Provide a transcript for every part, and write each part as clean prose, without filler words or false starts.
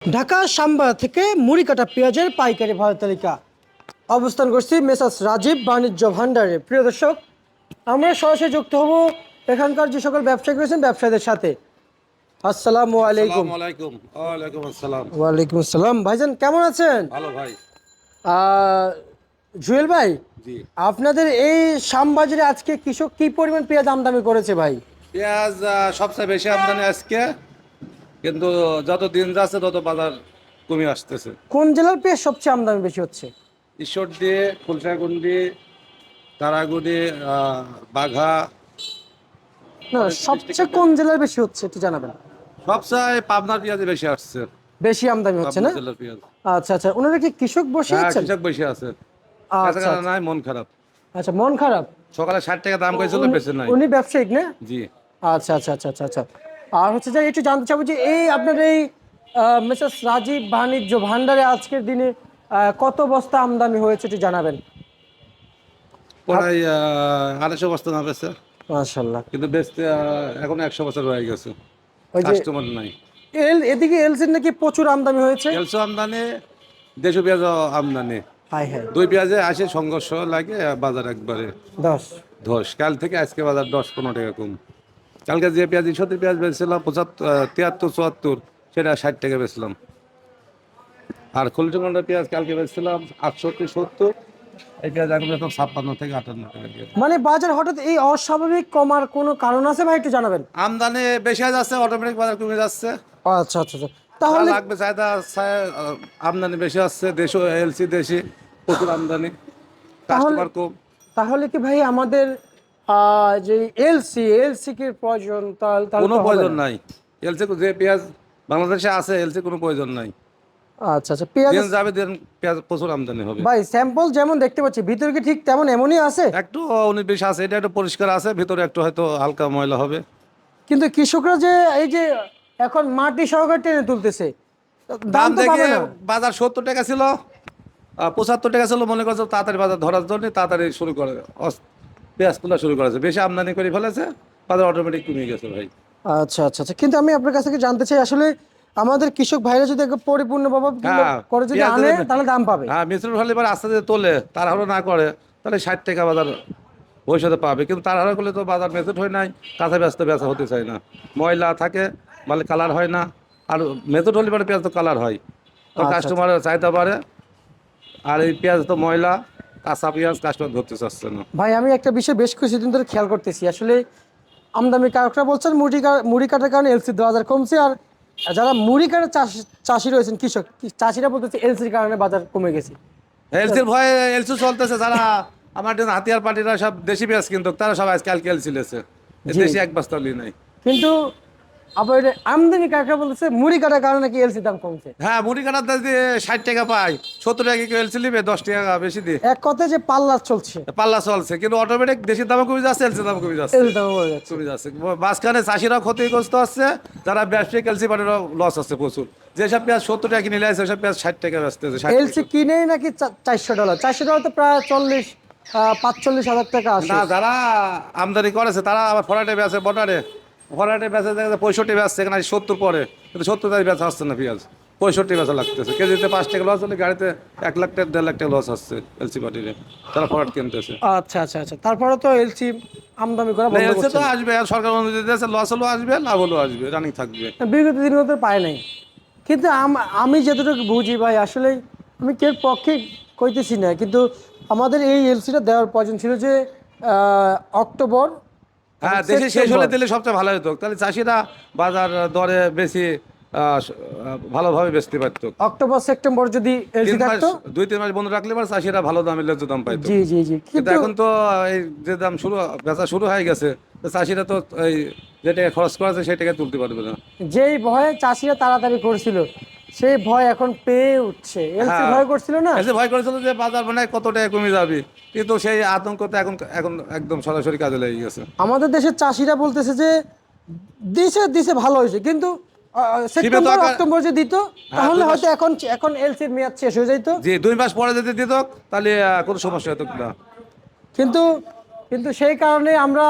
ঢাকা সাম্বা থেকে মুড়ি কাটা পেঁয়াজের পাইকারি ভাড়া তালিকা অবস্থান করছি মেসার্স রাজীব বাণিজ্য ভান্ডারে। প্রিয় দর্শক, আমরা সরাসরি যুক্ত হব এখানকার যে সকল ব্যবসায়ী রয়েছেন ব্যবসায়ীদের সাথে। আসসালামু আলাইকুম। আসসালামু আলাইকুম। ওয়ালাইকুম আসসালাম। ওয়ালাইকুম আসসালাম। ভাইজান কেমন আছেন? ভালো ভাই। জুয়েল ভাই, জি। আপনাদের এই শ্যামবাজারে আজকে কৃষক কি পরিমাণ পেঁয়াজ আমদানি করেছে ভাই? পেঁয়াজ সবচেয়ে বেশি আমদানি আজকে, কিন্তু যত দিন যাচ্ছে তত বাজার কমে আসতেছে। কোন জেলার পেঁয়াজ সবচেয়ে আমদানি বেশি হচ্ছে? ঈশ্বরদী, ফুলশাগুন্ডি, তারাগুড়ি, বাঘা। না, সবচেয়ে কোন জেলার বেশি হচ্ছে একটু জানাবেন। সবচেয়ে পাবনার পেঁয়াজই বেশি আসছে। বেশি আমদানি হচ্ছে পাবনা না? জেলার পেঁয়াজ। আচ্ছা আচ্ছা, ওনারা কি কৃষক বসে হ্যাঁ, আছেন? কৃষক বেশি আছে। আচ্ছা কাঁচা নাই, মন খারাপ। আচ্ছা, মন খারাপ। সকালে 60 টাকা দাম করেছিল, বেশি নাই। উনি ব্যবসায়িক না? জি। আচ্ছা আচ্ছা আচ্ছা আচ্ছা আচ্ছা। আর হচ্ছে যে একটু জানতে চাবো যে এই আপনার এই মেসার্স রাজীব বাণিজ্য ভান্ডারে আজকের দিনে কত বস্তা আমদানি হয়েছে একটু জানাবেন। প্রায় 250 বস্তা না বেচে, মাশাআল্লাহ। কিন্তু বেচতে এখন 100 বছর হয়ে গেছে। ওই যে কাস্টমার নাই। এদিকে এলসির নাকি প্রচুর আমদানি হয়েছে। তেলসো আমদানি, দেশি পেঁয়াজ আমদানি। High high. দুই পেঁয়াজে আসে সংঘর্ষ লাগে, বাজার একবারে 10। ধস। কাল থেকে আজকে বাজার 10-15 টাকা কম। কালকে যে পেঁয়াজ 70 পেঁয়াজ বেচছিলাম 73-74, সেটা 60 টাকা বেচলাম। আর খুলচুমন্ডা পেঁয়াজ কালকে বেচছিলাম 68-70, এই পেঁয়াজ এখন বেচলাম 56 থেকে 58 টাকা দিয়ে। মানে বাজার হঠাৎ এই অস্বাভাবিক কমার কোনো কারণ আছে ভাই একটু জানাবেন। আমদানি বেশি হয়ে যাচ্ছে, অটোমেটিক বাজার কমে যাচ্ছে। আচ্ছা আচ্ছা আচ্ছা। যা তাহলে লাগবে চাহিদা আমদানি বেশি আসছে, দেশও এলসি দেশি প্রচুর আমদানি, কাস্টমার কম। তাহলে কি ভাই আমাদের যে এলসি কি প্রয়োজন? তাহলে কোনো তো হবে প্রয়োজন না। নাই। এলসি যে পেঁয়াজ বাংলাদেশে আছে, এলসি কোনো প্রয়োজন নাই। আচ্ছা আচ্ছা, পেঁয়াজ দিন যাবে দিন পেঁয়াজ প্রচুর আমদানি হবে। ভাই স্যাম্পল যেমন দেখতে পাচ্ছি ভিতরে কি ঠিক তেমন এমনই আছে? একটু 19-20 আছে, এটা একটু পরিষ্কার আছে, ভিতরে একটু হয়তো হালকা ময়লা হবে। কিন্তু কৃষকরা যে এই যে এখন মাটি সহকারে টেনে তুলতেছে, দাম দাম তো দেখে পাবে না। বাজার 70 টাকা ছিল, 75 টাকা ছিল, মনে করছে তাড়াতাড়ি বাজার ধরার জন্য তাড়াতাড়ি শুরু করে পেঁয়াজ তোলা শুরু করেছে, বেশি আমদানি করে ফেলেছে, বাজার অটোমেটিক কমে গেছে ভাই। আচ্ছা আচ্ছা আচ্ছা, কিন্তু আমি আপনার কাছ থেকে জানতে চাই আসলে আমাদের কৃষক ভাইরা যদি একটু পরিপূর্ণভাবে হ্যাঁ, করে যদি পেঁয়াজ আনে যদি- তাহলে দাম পাবে। হ্যাঁ, মিশ্রণ হলে এবার আস্তে আস্তে তোলে, তাড়াহুড়ো না করে, তাহলে 60 টাকা বাজার ভবিষ্যতে পাবে। কিন্তু তাড়াহুড়ো করলে তো বাজার মেচুর হয় নাই, কাঁচা বেচা হতে চায় না, ময়লা থাকে, মানে কালার হয় না। আর মেচুর হলে পরে পেঁয়াজ তো কালার হয়, তো আচ্ছা, কাস্টমারের চাহিদা বাড়ে। আর এই পেঁয়াজ তো ময়লা, কাঁচা পেঁয়াজ কাস্টমার ধরতে চাচ্ছে না। ভাই আমি একটা বিষয় বেশ কিছুদিন ধরে খেয়াল করতেছি, আসলে আমদানি কারকরা বলছেন মুড়ি কাটার কারণে এলসির বাজার কমছে, আর যারা মুড়ি কাটার চাষি রয়েছেন কৃষক চাষিরা বলতেছে এলসির কারণে বাজার কমে গেছে। এলসির ভয়ে এলসি চলতেছে, যারা আমার হাতিয়ার পার্টিরা সব দেশি পেঁয়াজ, কিন্তু তারা সব আজকালকে এলসি লেছে, জি। দেশি এক বস্তা লি নাই। কিন্তু আবার এটা আমদানি কারকরা বলতেছে মুড়ি কাটার কারণে কি এলসির দাম কমছে। হ্যাঁ, মুড়ি কাটার দাম দিয়ে 60 টাকা পাই, 70 টাকা কেউ এলসি নিবে, 10 টাকা বেশি দিয়ে এক কথায় যে পাল্লা চলছে, পাল্লা চলছে। কিন্তু অটোমেটিক দেশের দাম কমে যাচ্ছে, এলসির দাম কমে যাচ্ছে, এলসির দাম কমে যাচ্ছে। কমে যাচ্ছে। মাঝখানে চাষিরা ক্ষতিগ্রস্ত হচ্ছে, যারা ব্যবসায়িক এলসি পার্টিরও লস হচ্ছে প্রচুর। যেসব পেঁয়াজ 70 টাকা কিনে নিয়ে আসে, সেসব পেঁয়াজ 60 টাকা বেচতেছে। এলসি কিনেই নাকি $400, $400 তো প্রায় 45,000 টাকা আসে। না, যারা আমদানি করেছে তারা আবার ফরাটে বেচে, বর্ডারে ফরাটে বেচে, দেখা যায় 65 বেচছে, এখানে 70 পরে, কিন্তু 70 টাকা বেচা হচ্ছে না পেঁয়াজ, 65 বেচা লাগতেছে। কেজিতে 5 টাকা লস হলে গাড়িতে 1 লাখ টাকা 1.5 লাখ টাকা লস হচ্ছে এলসি পার্টিরে, তারা ফরাট কিনতেছে। আচ্ছা আচ্ছা আচ্ছা, তারপরে তো এলসি আমদানি করা বন্ধ এলসি করছে তো আসবে, আর সরকার অনুযায়ী দিয়েছে, লস হলেও আসবে, লাভ হলেও আসবে, রানিং থাকবে। বিগত দিনগুলোতে পায় নাই। কিন্তু আমি যতটুকু বুঝি ভাই, আসলে আমি কেউ পক্ষে কইতেছি না, কিন্তু আমাদের এই এলসিটা দেওয়ার প্রয়োজন ছিল যে অক্টোবর হ্যাঁ, এবং দেশে শেষ হলে সেপ্টেম্বর। দিলে সবচেয়ে ভালো হতো, তাহলে চাষিরা বাজার দরে বেশি ভালোভাবে বেচতে পারতো। অক্টোবর সেপ্টেম্বর যদি এলসি 3 মাস, থাকতো। 2-3 মাস বন্ধ রাখলে পরে চাষিরা ভালো দামে ন্যায্য দাম পাইতো। জি জি জি, কিন্তু কিন্তু এখন তো এই যে দাম বেচা শুরু হয়ে গেছে, তো চাষিরা তো এই যে টাকা খরচ করেছে সেই টাকা তুলতে পারবে না। যেই ভয়ে চাষিরা তাড়াতাড়ি করছিল, সেই ভয় এখন পেয়ে উঠছে। এলসি হ্যাঁ, ভয় করছিল না। এসে ভয় করেছিল যে বাজার মানে কত টাকা কমে যাবে, কিন্তু সেই আতঙ্ক তো এখন এখন একদম সরাসরি কাজে লেগে গেছে। আমাদের দেশের চাষিরা বলতেছে যে দিছে দিছে ভালো হয়েছে, কিন্তু সেপ্টেম্বর আকার- অক্টোবর যে দিত তাহলে হয়তো এখন এখন এলসির মেয়াদ শেষ হয়ে যাইতো। যে 2 মাস পরে যদি দিত, তাহলে কোনো সমস্যা হতো না। কিন্তু কিন্তু সেই কারণে আমরা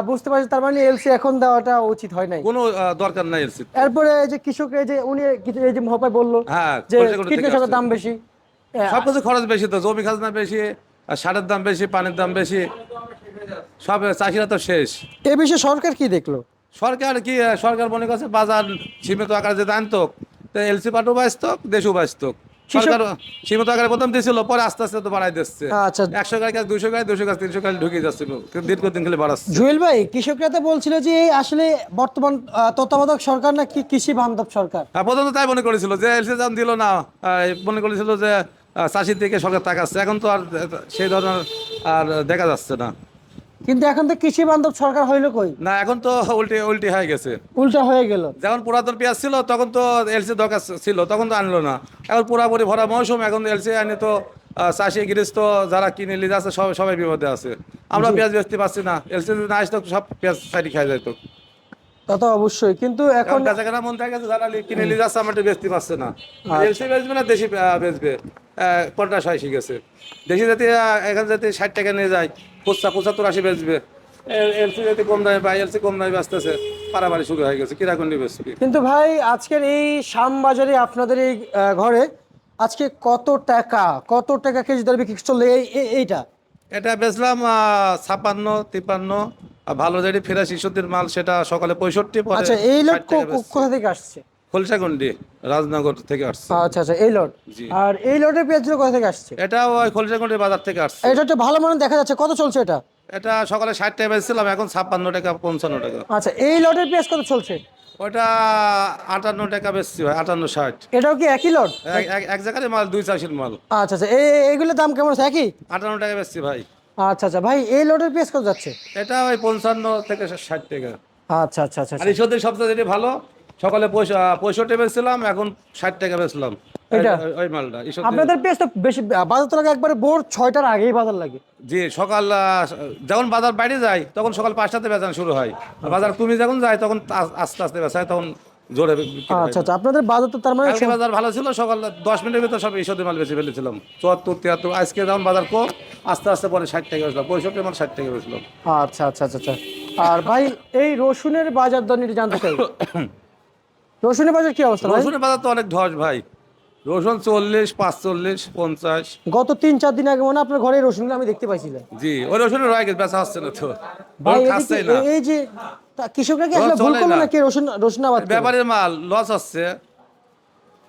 বুঝতে পারছি তার মানে এলসি এখন দেওয়াটা উচিত হয় নাই। কোনো দরকার নাই এলসি। এরপরে এই যে কৃষক এই যে উনি এই যে মহাপাই বললো হ্যাঁ, যে খোলসা থেকে কীটনাশকের আসছে। দাম বেশি। সবকিছু খরচ বেশি তো, জমি খাজনা বেশি, আর সারের দাম বেশি, পানির দাম বেশি, সব চাষিরা তো শেষ। এ বিষয়ে সরকার কি দেখলো? সরকার কি, সরকার মনে করছে বাজার সীমিত আকারে যে আনতো, তো এলসি পাটও বাঁচত, দেশও বাঁচত। সরকার সীমিত আকারে প্রথম দিয়েছিল, পরে আস্তে আস্তে তো বাড়াই দিচ্ছে। আচ্ছা 100 গাড়ি কাজ 200 গাড়ি, 200 গাছ 300 গাড়ি ঢুকে যাচ্ছিল, কিন্তু দীর্ঘদিন খেলে বাড়াচ্ছে। জুয়েল ভাই, কৃষকরা তো বলছিল যে এই আসলে বর্তমান তত্ত্বাবধায়ক সরকার নাকি কৃষি বান্ধব সরকার। হ্যাঁ, প্রথম তো তাই মনে করেছিল যে এলসি যখন দিল না, মনে করেছিল যে চাষির দিকে সরকার তাকাচ্ছে। এখন তো আর সেই ধরনের আর দেখা যাচ্ছে না। কিন্তু এখন তো কৃষি বান্ধব সরকার হইলো কই? না, এখন তো উল্টে উল্টি হয়ে গেছে। উল্টা হয়ে গেল। যেমন পুরাতন পেঁয়াজ ছিল তখন তো এলসি দরকার ছিল, তখন তো আনলো না। এখন পুরাপুরি ভরা মৌসুম, এখন এলসি আনে তো চাষি গৃহস্থ যারা কিনে লিজ আছে সবাই সবাই বিপদে আছে। আমরা পেঁয়াজ বেচতে পারছি না, এলসি যদি না আসতো সব পেঁয়াজ সাইডে খাই যেত। তা তো অবশ্যই, কিন্তু এখন এখন কাছে কেনা মন থাকে যারা কিনে লিজ আছে, আমরা বেচতে পারছে না। এলসি বেচবে না দেশি বেচবে, পঞ্চাশ হয় শিখেছে। দেশি জাতি এখানে যাতে 60 টাকা নিয়ে যায়, 75-80 বেচবে। এলসি যদি কম দামে পায়, এলসি কম দামে বেচতেছে, পারাবাড়ি শুরু হয়ে গেছে, কিরা কোনটি বেচবে। কিন্তু ভাই আজকের এই শ্যামবাজারে আপনাদের এই ঘরে আজকে কত টাকা কেজি দরে বিক্রি চললে এইটা? এটা বেচলাম 56-53। আর ভালো যেটি ফেরা শিশুদের মাল সেটা সকালে 65, পরে আচ্ছা, এই লট 60 টাকা বেচছি। কোথা থেকে আসছে? খোলসাগন্ডি, রাজনগর থেকে আসছে। আচ্ছা আচ্ছা, এই লট। জি। আর এই লটের পেঁয়াজগুলো কোথা থেকে আসছে? এটা ওই খোলসাগন্ডি বাজার থেকে আসছে। এটা একটা ভালো মানের দেখা যাচ্ছে, কত চলছে এটা? এটা সকালে 60 টাকা বেচছিলাম, এখন 56 টাকা 55 টাকা। আচ্ছা, এই লটের পেঁয়াজ কত চলছে? ওইটা 58 টাকা বেচছি ভাই, 58-60। এটাও কি একই লট? এক জায়গায় মাল, 2 চাষির মাল। আচ্ছা আচ্ছা, এইগুলোর দাম কেমন আছে, একই? 58 টাকা বেচছি ভাই। আচ্ছা আচ্ছা ভাই, এই লটের পেঁয়াজ কত যাচ্ছে? এটা ওই 55 থেকে 60 টাকা। আচ্ছা আচ্ছা আচ্ছা আর ঈশ্বরদের সবচেয়ে যেটি ভালো, সকালে 65 বেচছিলাম, এখন 60 টাকা বেচলাম। এটা? ওই মালটা ঈশ্বর। আপনাদের পেঁয়াজ তো বেশি বাজার তো লাগে একবারে ভোর 6টার আগেই বাজার লাগে। জি, সকাল যখন বাজার বাইরে যায় তখন সকাল 5টাতে বেচানো শুরু হয়। আর বাজার কমে যখন যায় তখন আস্তে আস্তে বেচায়, তখন জোরে বিক্রি হয়। আচ্ছা আচ্ছা, আপনাদের বাজার তো তার মানে কালকে বাজার ভালো ছিল, সকাল 10 মিনিটের ভিতর সব ঈশ্বরের মাল বেশি ফেলেছিলাম, 74-73। আজকে যখন বাজার কম, আস্তে আস্তে পরে 60 টাকা বেচলাম, 65 মাল 60 টাকা বেচলাম। আচ্ছা আচ্ছা আচ্ছা আচ্ছা। আর ভাই এই রসুনের বাজার দর নিয়ে জানতে চাই, রসুনের বাজার কি অবস্থা ভাই? রসুনের বাজার তো অনেক ধস ভাই। রসুন 40, 45, 50। গত 3-4 দিন আগে মনে হয় আপনার ঘরে এই রসুনগুলো আমি দেখতে পাইছিলাম। জি, ওই রসুনের রয়ে গেছে, বেচা হচ্ছে না তো, ভাই লোক এদিকে খাচ্ছেই না। এই যে কৃষকরা কি আসলে ভুল চলে করলো না। নাকি রসুন আবাদ করে? ব্যাপারের মাল লস হচ্ছে।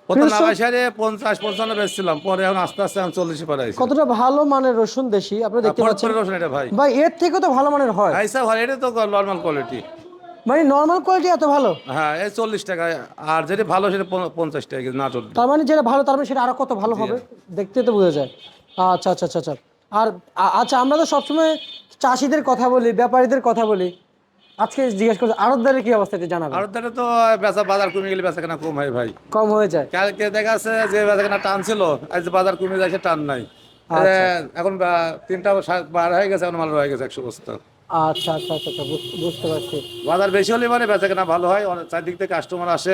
প্রথম কৃষক- নামাই সারে 50-55 বেচছিলাম, পরে এখন আস্তে আস্তে এখন 40 পারে আইছে। কতটা ভালো মানের রসুন দেশি আপনারা দেখতে পাচ্ছেন ফরিদপুরের রসুন এটা ভাই। ভাই, এর থেকেও তো ভালো মানের হয়। আইসা ভাই, এটা তো নর্মাল কোয়ালিটি। মানে নর্মাল কোয়ালিটি এত ভালো? হ্যাঁ, এই 40 টাকা। আর যেটা ভালো সেটা 50 টাকা কেজি, নাটোর। তার মানে যেটা ভালো তার মানে সেটা আরো কত ভালো হবে, দেখতে তো বোঝা যায়। আচ্ছা আচ্ছা আচ্ছা আচ্ছা। আর আচ্ছা, আমরা তো সবসময় চাষিদের কথা বলি, ব্যাপারীদের কথা বলি, আজকে জিজ্ঞেস করছি আড়তদারের কি অবস্থা এটা জানাবেন? আর তাহলে তো বেচা বাজার কমে গেলে বেচা কেনা কম হয় ভাই। কম হয়ে যায়? কালকে দেখা যাচ্ছে যে বেচা কেনা টান ছিল, আজ বাজার কমে যাচ্ছে, টান নাই। আচ্ছা। এখন 3টা বার হয়ে গেছে, এখন মাল রয়ে গেছে 100 বস্তা। আচ্ছা আচ্ছা আচ্ছা আচ্ছা, বুঝতে পারছি। বাজার বেশি হলে মানে বেচা কেনা ভালো হয়, অনেক চারদিক থেকে কাস্টমার আসে,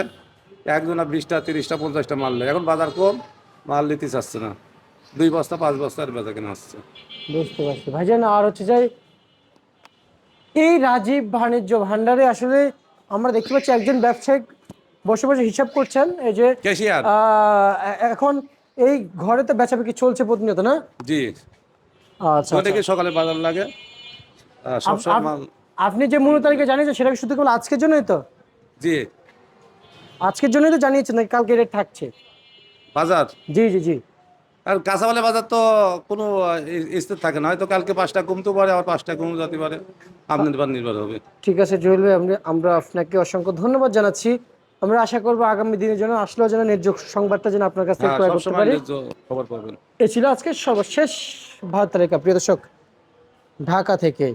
একজনা 20টা 30টা 50টা মাল নেয়। এখন বাজার কম, মাল নিতে চাচ্ছে না, 2 বস্তা 5 বস্তার বেচা কেনা আসছে। বুঝতে পারছি ভাইজান। আর হচ্ছে যাই, এই রাজীব বাণিজ্য ভান্ডারে আসলে আমরা দেখতে পাচ্ছি একজন ব্যবসায়িক বসে বসে হিসাব করছেন, এই যে ক্যাশিয়ার। এখন এই ঘরে তো বেচাবেচি চলছে প্রতিনিয়ত না? জি, আচ্ছা আচ্ছা। থেকে সকালে বাজার লাগে, সবসময় মাল। আপনি যে 15 তারিখে জানিয়েছেন সেটা কি শুধু কেবল আজকের জন্যই তো? জি, আজকের জন্যই তো জানিয়েছেন নাকি কালকে রেট থাকছে? বাজার জি জি জি। আর কাঁচামালের বাজার তো কোনো স্থির থাকে না, হয়তো কালকে 5টা কমতে পারে, আবার 5টা কমে যেতে পারে, আমদানি নির্ভর নির্ভর হবে। ঠিক আছে জুয়েল ভাই, আমরা আপনাকে অসংখ্য ধন্যবাদ জানাচ্ছি। আমরা আশা করবো আগামী দিনের জন্য আসলেও যেন ন্যায্য সংবাদটা যেন আপনার কাছ থেকে হ্যাঁ, ক্রয় করতে সবসময় পারি। ন্যায্য খবর পাবেন। এ ছিল আজকের সর্বশেষ ভারত তালিকা। প্রিয় দর্শক, ঢাকা থেকে